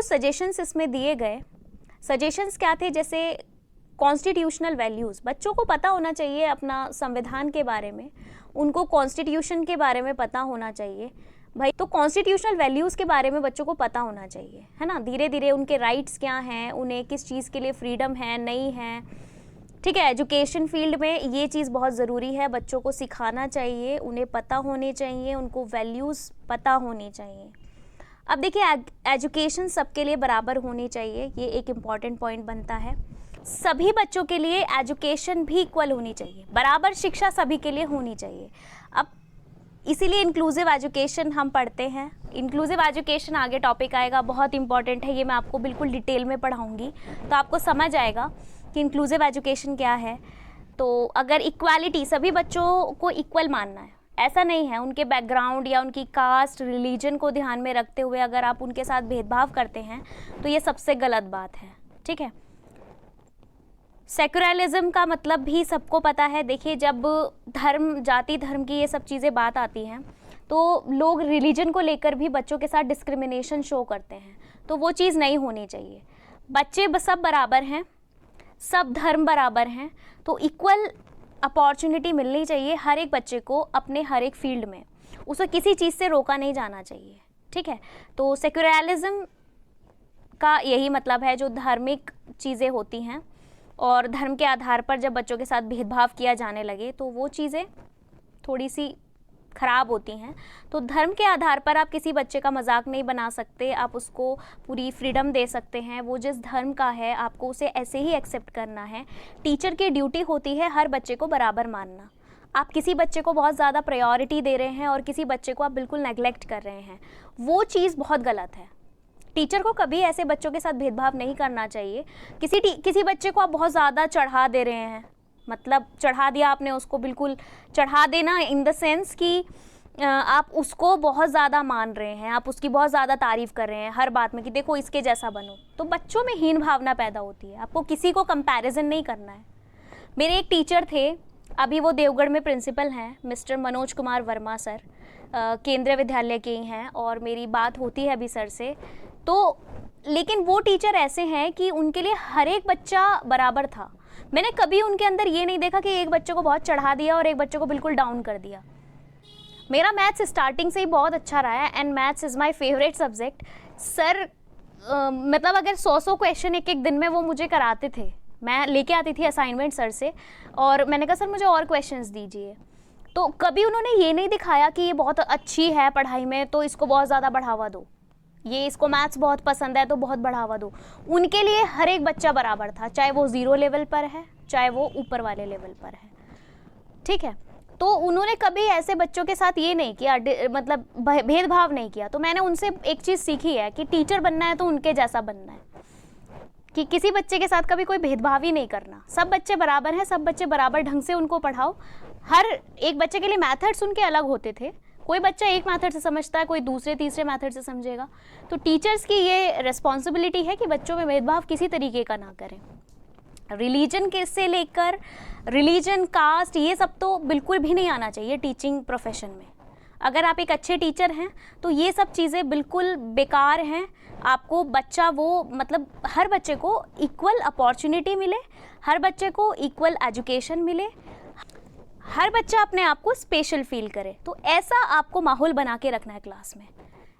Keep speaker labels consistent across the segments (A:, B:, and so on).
A: कुछ सजेशंस इसमें दिए गए। सजेशंस क्या थे, जैसे कॉन्स्टिट्यूशनल वैल्यूज़, बच्चों को पता होना चाहिए अपना संविधान के बारे में, उनको कॉन्स्टिट्यूशन के बारे में पता होना चाहिए भाई। तो कॉन्स्टिट्यूशनल वैल्यूज़ के बारे में बच्चों को पता होना चाहिए, है ना। धीरे धीरे उनके राइट्स क्या हैं, उन्हें किस चीज़ के लिए फ्रीडम है, नहीं है, ठीक है। एजुकेशन फील्ड में ये चीज़ बहुत ज़रूरी है, बच्चों को सिखाना चाहिए, उन्हें पता होने चाहिए, उनको वैल्यूज़ पता होनी चाहिए। अब देखिए, एजुकेशन सबके लिए बराबर होनी चाहिए, ये एक इम्पॉर्टेंट पॉइंट बनता है। सभी बच्चों के लिए एजुकेशन भी इक्वल होनी चाहिए, बराबर शिक्षा सभी के लिए होनी चाहिए। अब इसीलिए इंक्लूसिव एजुकेशन हम पढ़ते हैं। इंक्लूसिव एजुकेशन आगे टॉपिक आएगा, बहुत इंपॉर्टेंट है, ये मैं आपको बिल्कुल डिटेल में पढ़ाऊँगी, तो आपको समझ आएगा कि इंक्लूसिव एजुकेशन क्या है। तो अगर इक्वालिटी, सभी बच्चों को इक्वल मानना है, ऐसा नहीं है उनके बैकग्राउंड या उनकी कास्ट, रिलीजन को ध्यान में रखते हुए अगर आप उनके साथ भेदभाव करते हैं तो ये सबसे गलत बात है, ठीक है। सेक्युलरिज्म का मतलब भी सबको पता है। देखिए, जब धर्म, जाति धर्म की ये सब चीज़ें बात आती हैं तो लोग रिलीजन को लेकर भी बच्चों के साथ डिस्क्रिमिनेशन शो करते हैं, तो वो चीज़ नहीं होनी चाहिए। बच्चे सब बराबर हैं, सब धर्म बराबर हैं, तो इक्वल अपॉर्चुनिटी मिलनी चाहिए हर एक बच्चे को अपने हर एक फील्ड में, उसे किसी चीज़ से रोका नहीं जाना चाहिए, ठीक है। तो सेक्युलरिज्म का यही मतलब है, जो धार्मिक चीज़ें होती हैं और धर्म के आधार पर जब बच्चों के साथ भेदभाव किया जाने लगे तो वो चीज़ें थोड़ी सी ख़राब होती हैं। तो धर्म के आधार पर आप किसी बच्चे का मजाक नहीं बना सकते, आप उसको पूरी फ्रीडम दे सकते हैं। वो जिस धर्म का है आपको उसे ऐसे ही एक्सेप्ट करना है। टीचर की ड्यूटी होती है हर बच्चे को बराबर मानना। आप किसी बच्चे को बहुत ज़्यादा प्रायोरिटी दे रहे हैं और किसी बच्चे को आप बिल्कुल नेगलेक्ट कर रहे हैं, वो चीज़ बहुत गलत है। टीचर को कभी ऐसे बच्चों के साथ भेदभाव नहीं करना चाहिए। किसी बच्चे को आप बहुत ज़्यादा चढ़ा दे रहे हैं, मतलब चढ़ा दिया आपने उसको, बिल्कुल चढ़ा देना इन द सेंस कि आप उसको बहुत ज़्यादा मान रहे हैं, आप उसकी बहुत ज़्यादा तारीफ़ कर रहे हैं हर बात में कि देखो इसके जैसा बनो, तो बच्चों में हीन भावना पैदा होती है। आपको किसी को कंपैरिजन नहीं करना है। मेरे एक टीचर थे, अभी वो देवगढ़ में प्रिंसिपल हैं, मिस्टर मनोज कुमार वर्मा सर, केंद्रीय विद्यालय के ही हैं, और मेरी बात होती है अभी सर से। तो लेकिन वो टीचर ऐसे हैं कि उनके लिए हर एक बच्चा बराबर था। मैंने कभी उनके अंदर ये नहीं देखा कि एक बच्चे को बहुत चढ़ा दिया और एक बच्चे को बिल्कुल डाउन कर दिया। मेरा मैथ्स स्टार्टिंग से ही बहुत अच्छा रहा है and maths is my favourite subject. Sir मतलब अगर 100 क्वेश्चन एक दिन में वो मुझे कराते थे, मैं लेके आती थी असाइनमेंट सर से, और मैंने कहा सर मुझे और क्वेश्चंस दीजिए। तो कभी उन्होंने ये नहीं दिखाया कि ये बहुत अच्छी है पढ़ाई में तो इसको बहुत ज़्यादा बढ़ावा दो, ये इसको मैथ्स बहुत पसंद है तो बहुत बढ़ावा दो। उनके लिए हर एक बच्चा बराबर था, चाहे वो 0 लेवल पर है चाहे वो ऊपर वाले लेवल पर है, ठीक है। तो उन्होंने कभी ऐसे बच्चों के साथ ये नहीं किया, मतलब भेदभाव नहीं किया। तो मैंने उनसे एक चीज़ सीखी है कि टीचर बनना है तो उनके जैसा बनना है, कि किसी बच्चे के साथ कभी कोई भेदभाव ही नहीं करना। सब बच्चे बराबर हैं, सब बच्चे बराबर ढंग से उनको पढ़ाओ। हर एक बच्चे के लिए मेथड्स उनके अलग होते थे, कोई बच्चा एक मेथड से समझता है, कोई दूसरे तीसरे मेथड से समझेगा। तो टीचर्स की ये रिस्पॉन्सिबिलिटी है कि बच्चों में भेदभाव किसी तरीके का ना करें। रिलीजन के से लेकर रिलीजन, कास्ट, ये सब तो बिल्कुल भी नहीं आना चाहिए टीचिंग प्रोफेशन में। अगर आप एक अच्छे टीचर हैं तो ये सब चीज़ें बिल्कुल बेकार हैं। आपको बच्चा वो, मतलब हर बच्चे को इक्वल अपॉर्चुनिटी मिले, हर बच्चे को इक्वल एजुकेशन मिले, हर बच्चा अपने आप को स्पेशल फील करे। तो ऐसा आपको माहौल बना के रखना है क्लास में।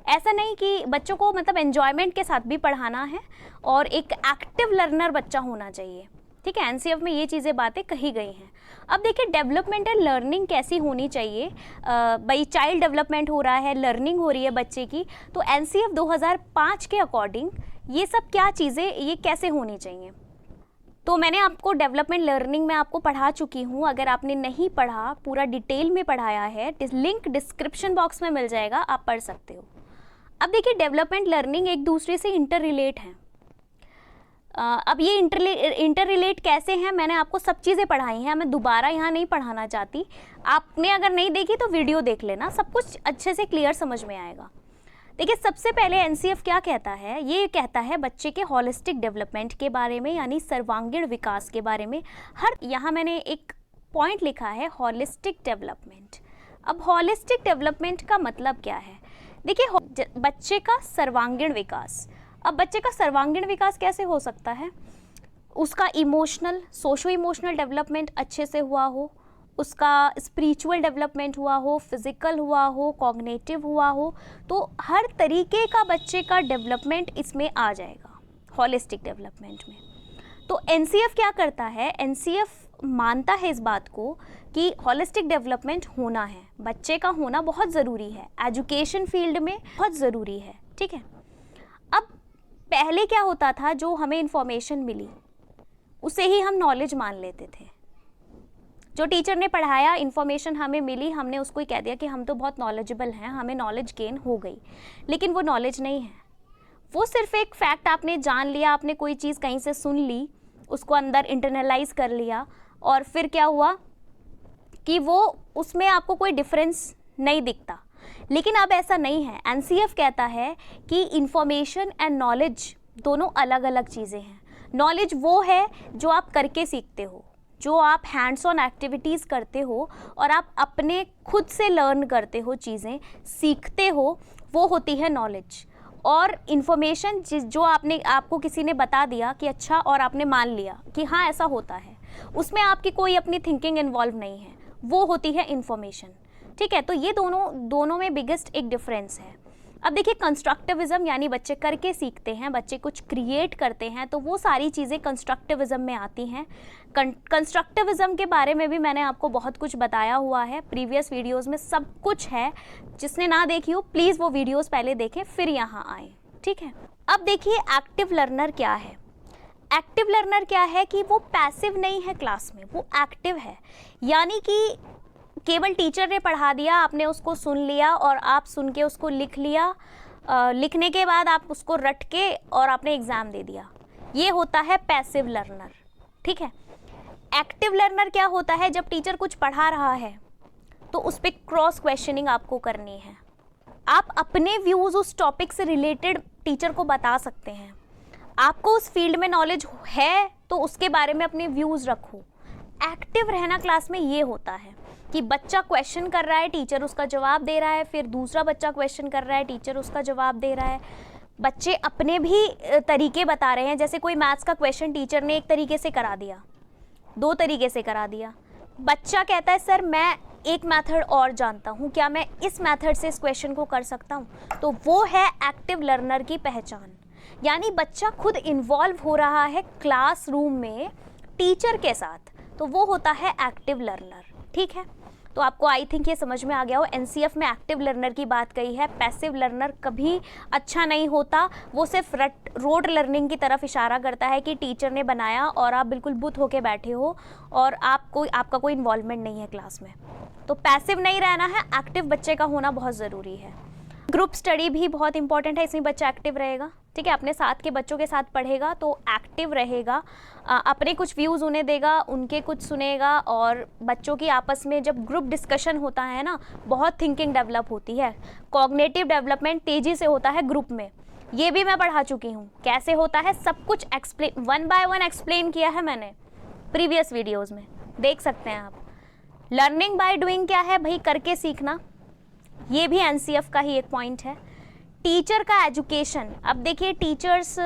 A: ऐसा नहीं कि बच्चों को मतलब एन्जॉयमेंट के साथ भी पढ़ाना है और एक एक्टिव लर्नर बच्चा होना चाहिए, ठीक है। एनसीएफ में ये चीज़ें बातें कही गई हैं। अब देखिए डेवलपमेंटल लर्निंग कैसी होनी चाहिए। भाई चाइल्ड डेवलपमेंट हो रहा है, लर्निंग हो रही है बच्चे की, तो एनसीएफ 2005 के अकॉर्डिंग ये सब क्या चीज़ें, ये कैसे होनी चाहिए। तो मैंने आपको डेवलपमेंट लर्निंग में आपको पढ़ा चुकी हूँ। अगर आपने नहीं पढ़ा, पूरा डिटेल में पढ़ाया है, लिंक डिस्क्रिप्शन बॉक्स में मिल जाएगा, आप पढ़ सकते हो। अब देखिए डेवलपमेंट लर्निंग एक दूसरे से इंटर रिलेट हैं। अब ये इंटर रिलेट कैसे हैं, मैंने आपको सब चीज़ें पढ़ाई हैं, मैं दोबारा यहाँ नहीं पढ़ाना चाहती। आपने अगर नहीं देखी तो वीडियो देख लेना, सब कुछ अच्छे से क्लियर समझ में आएगा। देखिए सबसे पहले एनसीएफ क्या कहता है, ये कहता है बच्चे के हॉलिस्टिक डेवलपमेंट के बारे में, यानी सर्वांगीण विकास के बारे में। यहाँ मैंने एक पॉइंट लिखा है हॉलिस्टिक डेवलपमेंट। अब हॉलिस्टिक डेवलपमेंट का मतलब क्या है, देखिए बच्चे का सर्वांगीण विकास। अब बच्चे का सर्वांगीण विकास कैसे हो सकता है? उसका इमोशनल, सोशो इमोशनल डेवलपमेंट अच्छे से हुआ हो, उसका स्पिरिचुअल डेवलपमेंट हुआ हो, फिजिकल हुआ हो, कॉग्निटिव हुआ हो, तो हर तरीके का बच्चे का डेवलपमेंट इसमें आ जाएगा हॉलिस्टिक डेवलपमेंट में। तो एनसीएफ क्या करता है? एनसीएफ मानता है इस बात को कि हॉलिस्टिक डेवलपमेंट होना है, बच्चे का होना बहुत ज़रूरी है, एजुकेशन फील्ड में बहुत ज़रूरी है। ठीक है, अब पहले क्या होता था, जो हमें इंफॉर्मेशन मिली उसे ही हम नॉलेज मान लेते थे। जो टीचर ने पढ़ाया, इंफॉर्मेशन हमें मिली, हमने उसको ही कह दिया कि हम तो बहुत नॉलेजेबल हैं, हमें नॉलेज गेन हो गई। लेकिन वो नॉलेज नहीं है, वो सिर्फ एक फैक्ट आपने जान लिया, आपने कोई चीज़ कहीं से सुन ली, उसको अंदर इंटरनलाइज कर लिया, और फिर क्या हुआ कि वो उसमें आपको कोई डिफरेंस नहीं दिखता। लेकिन अब ऐसा नहीं है। एनसीएफ कहता है कि इंफॉर्मेशन एंड नॉलेज दोनों अलग अलग चीज़ें हैं। नॉलेज वो है जो आप करके सीखते हो, जो आप हैंड्स ऑन एक्टिविटीज़ करते हो और आप अपने खुद से लर्न करते हो, चीज़ें सीखते हो, वो होती है नॉलेज। और इन्फॉर्मेशन जो आपको किसी ने बता दिया कि अच्छा, और आपने मान लिया कि हाँ ऐसा होता है, उसमें आपकी कोई अपनी थिंकिंग इन्वॉल्व नहीं है, वो होती है इन्फॉर्मेशन। ठीक है, तो ये दोनों में बिगेस्ट एक डिफरेंस है। अब देखिए, कंस्ट्रक्टिविज्म यानी बच्चे करके सीखते हैं, बच्चे कुछ क्रिएट करते हैं, तो वो सारी चीज़ें कंस्ट्रक्टिविज्म में आती हैं। कंस्ट्रक्टिविज्म के बारे में भी मैंने आपको बहुत कुछ बताया हुआ है प्रीवियस वीडियोस में, सब कुछ है। जिसने ना देखी हो प्लीज़ वो वीडियोस पहले देखें फिर यहाँ आए। ठीक है, अब देखिए एक्टिव लर्नर क्या है। एक्टिव लर्नर क्या है कि वो पैसिव नहीं है क्लास में, वो एक्टिव है। यानी कि केवल टीचर ने पढ़ा दिया, आपने उसको सुन लिया और आप सुन के उसको लिख लिया, लिखने के बाद आप उसको रट के और आपने एग्ज़ाम दे दिया, ये होता है पैसिव लर्नर। ठीक है, एक्टिव लर्नर क्या होता है? जब टीचर कुछ पढ़ा रहा है तो उस पर क्रॉस क्वेश्चनिंग आपको करनी है, आप अपने व्यूज़ उस टॉपिक से रिलेटेड टीचर को बता सकते हैं। आपको उस फील्ड में नॉलेज है तो उसके बारे में अपने व्यूज़ रखो। एक्टिव रहना क्लास में ये होता है कि बच्चा क्वेश्चन कर रहा है, टीचर उसका जवाब दे रहा है, फिर दूसरा बच्चा क्वेश्चन कर रहा है, टीचर उसका जवाब दे रहा है। बच्चे अपने भी तरीके बता रहे हैं। जैसे कोई मैथ्स का क्वेश्चन टीचर ने एक तरीके से करा दिया, दो तरीके से करा दिया, बच्चा कहता है सर मैं एक मेथड और जानता हूँ, क्या मैं इस मेथड से इस क्वेश्चन को कर सकता हूँ? तो वो है एक्टिव लर्नर की पहचान। यानी बच्चा खुद इन्वॉल्व हो रहा है क्लासरूम में टीचर के साथ, तो वो होता है एक्टिव लर्नर। ठीक है, तो आपको आई थिंक ये समझ में आ गया हो। एनसीएफ में एक्टिव लर्नर की बात कही है। पैसिव लर्नर कभी अच्छा नहीं होता, वो सिर्फ रोड लर्निंग की तरफ इशारा करता है कि टीचर ने बनाया और आप बिल्कुल बुत होके बैठे हो और आपका कोई इन्वॉल्वमेंट नहीं है क्लास में। तो पैसिव नहीं रहना है, एक्टिव बच्चे का होना बहुत ज़रूरी है। ग्रुप स्टडी भी बहुत इंपॉर्टेंट है, इसमें बच्चा एक्टिव रहेगा। ठीक है, अपने साथ के बच्चों के साथ पढ़ेगा तो एक्टिव रहेगा, अपने कुछ व्यूज़ उन्हें देगा, उनके कुछ सुनेगा, और बच्चों की आपस में जब ग्रुप डिस्कशन होता है ना, बहुत थिंकिंग डेवलप होती है। कॉग्निटिव डेवलपमेंट तेज़ी से होता है ग्रुप में, ये भी मैं पढ़ा चुकी हूँ कैसे होता है, सब कुछ एक्सप्लेन, 1 बाय 1 एक्सप्लेन किया है मैंने प्रीवियस वीडियोज़ में, देख सकते हैं आप। लर्निंग बाय डूइंग क्या है भाई? करके सीखना, ये भी एनसीएफ का ही एक पॉइंट है। टीचर का एजुकेशन, अब देखिए टीचर्स,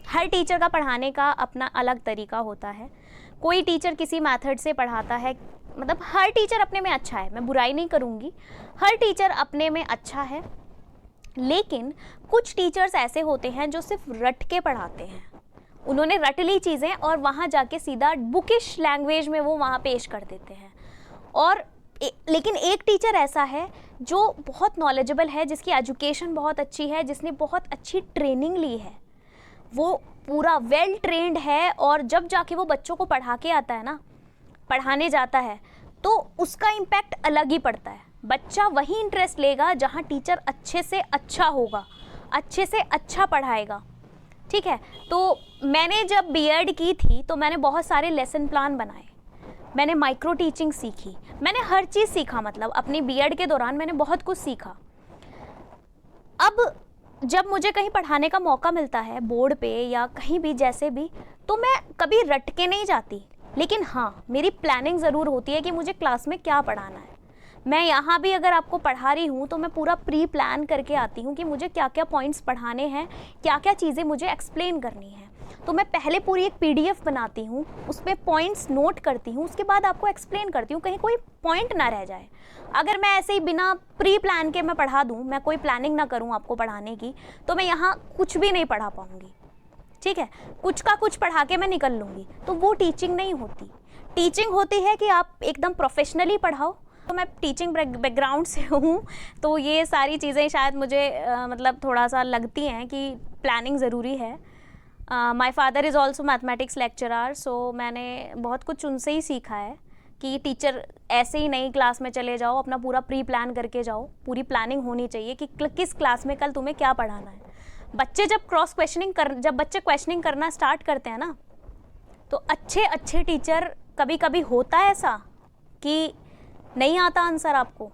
A: हर टीचर का पढ़ाने का अपना अलग तरीका होता है। कोई टीचर किसी मेथड से पढ़ाता है, मतलब हर टीचर अपने में अच्छा है, मैं बुराई नहीं करूँगी, हर टीचर अपने में अच्छा है। लेकिन कुछ टीचर्स ऐसे होते हैं जो सिर्फ रट के पढ़ाते हैं, उन्होंने रट ली चीज़ें और वहाँ जाके सीधा बुकिश लैंग्वेज में वो वहाँ पेश कर देते हैं। और लेकिन एक टीचर ऐसा है जो बहुत नॉलेजेबल है, जिसकी एजुकेशन बहुत अच्छी है, जिसने बहुत अच्छी ट्रेनिंग ली है, वो पूरा वेल ट्रेंड है, और जब जाके वो बच्चों को पढ़ा के आता है ना, पढ़ाने जाता है, तो उसका इम्पैक्ट अलग ही पड़ता है। बच्चा वही इंटरेस्ट लेगा जहाँ टीचर अच्छे से अच्छा होगा, अच्छे से अच्छा पढ़ाएगा। ठीक है, तो मैंने जब बीएड की थी तो मैंने बहुत सारे लेसन प्लान बनाए, मैंने माइक्रो टीचिंग सीखी, मैंने हर चीज़ सीखा, मतलब अपनी बीएड के दौरान मैंने बहुत कुछ सीखा। अब जब मुझे कहीं पढ़ाने का मौका मिलता है बोर्ड पे या कहीं भी जैसे भी, तो मैं कभी रट के नहीं जाती, लेकिन हाँ मेरी प्लानिंग ज़रूर होती है कि मुझे क्लास में क्या पढ़ाना है। मैं यहाँ भी अगर आपको पढ़ा रही हूँ तो मैं पूरा प्री प्लान करके आती हूँ कि मुझे क्या क्या पॉइंट्स पढ़ाने हैं, क्या क्या चीज़ें मुझे एक्सप्लेन करनी है। तो मैं पहले पूरी एक PDF बनाती हूँ, उसमें पॉइंट्स नोट करती हूँ, उसके बाद आपको एक्सप्लेन करती हूँ, कहीं कोई पॉइंट ना रह जाए। अगर मैं ऐसे ही बिना प्री प्लान के मैं पढ़ा दूँ, मैं कोई प्लानिंग ना करूँ आपको पढ़ाने की, तो मैं यहाँ कुछ भी नहीं पढ़ा पाऊँगी। ठीक है, कुछ का कुछ पढ़ा के मैं निकल लूँगी, तो वो टीचिंग नहीं होती। टीचिंग होती है कि आप एकदम प्रोफेशनली पढ़ाओ। तो मैं टीचिंग बैकग्राउंड से हूँ, तो ये सारी चीज़ें शायद मुझे मतलब थोड़ा सा लगती हैं कि प्लानिंग ज़रूरी है। My father is also mathematics lecturer, so मैंने बहुत कुछ उनसे ही सीखा है कि टीचर ऐसे ही नहीं क्लास में चले जाओ, अपना पूरा प्री प्लान करके जाओ। पूरी प्लानिंग होनी चाहिए कि किस क्लास में कल तुम्हें क्या पढ़ाना है। बच्चे जब बच्चे क्वेश्चनिंग करना स्टार्ट करते हैं ना, तो अच्छे टीचर, कभी कभी होता है ऐसा कि नहीं आता आंसर आपको,